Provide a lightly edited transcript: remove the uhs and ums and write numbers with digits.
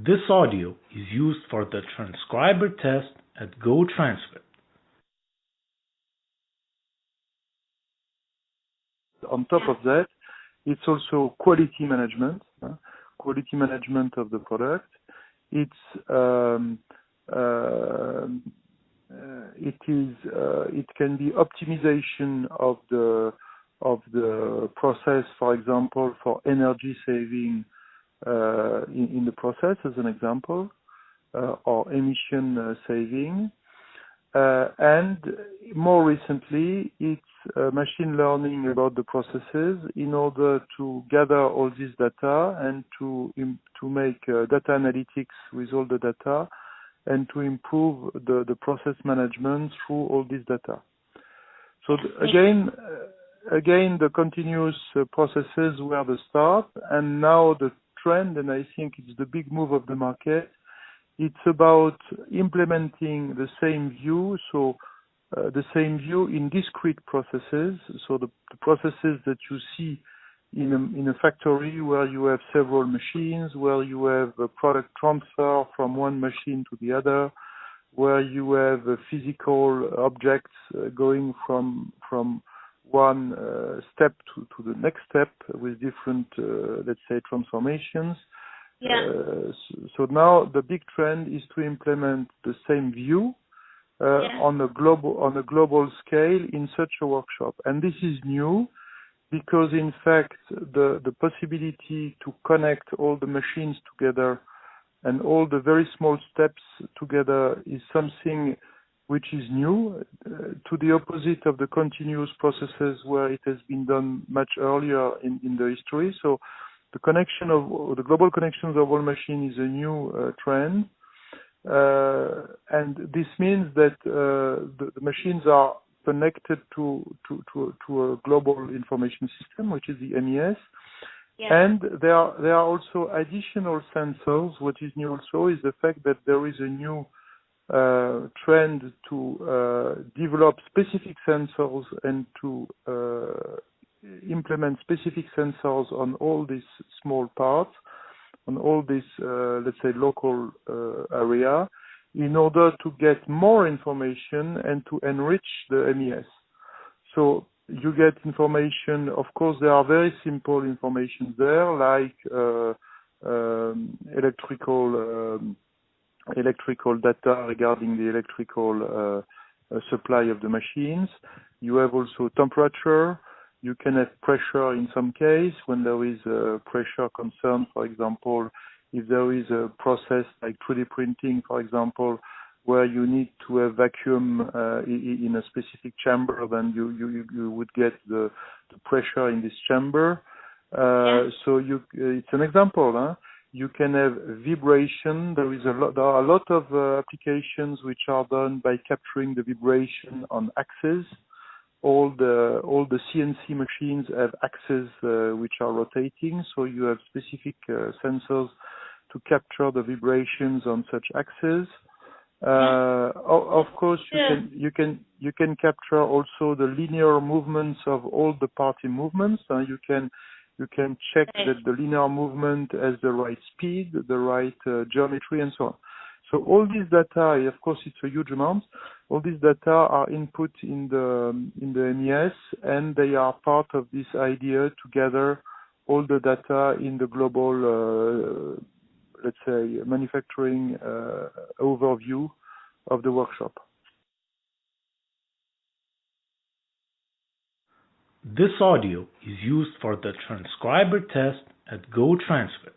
This audio is used for the transcriber test at GoTranscript. On top of that, it's also quality management of the product. It can be optimization of the process, for example, for energy saving in the process, as an example, or emission saving. And more recently, it's machine learning about the processes in order to gather all this data and to make data analytics with all the data and to improve the process management through all this data. So again, the continuous processes were the start, and now the trend, and I think it's the big move of the market, it's about implementing the same view, so the same view in discrete processes, so the processes that you see in a factory where you have several machines, where you have a product transfer from one machine to the other, where you have physical objects going from one step to the next step with different, let's say, transformations. So now the big trend is to implement the same view on a global scale in such a workshop, and this is new because in fact the possibility to connect all the machines together and all the very small steps together is something which is new, to the opposite of the continuous processes where it has been done much earlier in the history. So the global connections of all machines is a new trend, and this means that the machines are connected to a global information system, which is the MES. And there are also additional sensors. What is new also is the fact that there is a new trend to develop specific sensors and to implement specific sensors on all these small parts, on all this, let's say, local area, in order to get more information and to enrich the MES. So you get information, of course, there are very simple information there, like electrical data regarding the electrical supply of the machines. You have also temperature. You can have pressure in some case when there is a pressure concern, for example, if there is a process like 3D printing, for example, where you need to have vacuum in a specific chamber, then you would get the pressure in this chamber. So it's an example. Huh? You can have vibration. There are a lot of applications which are done by capturing the vibration on axes. All the CNC machines have axes which are rotating, so you have specific sensors to capture the vibrations on such axes. Of course, you can capture also the linear movements of all the party movements. You can check that the linear movement has the right speed, the right geometry, and so on. So all this data, of course, it's a huge amount. All these data are input in the MES, and they are part of this idea to gather all the data in the global, let's say, manufacturing overview of the workshop. This audio is used for the transcriber test at GoTranscript.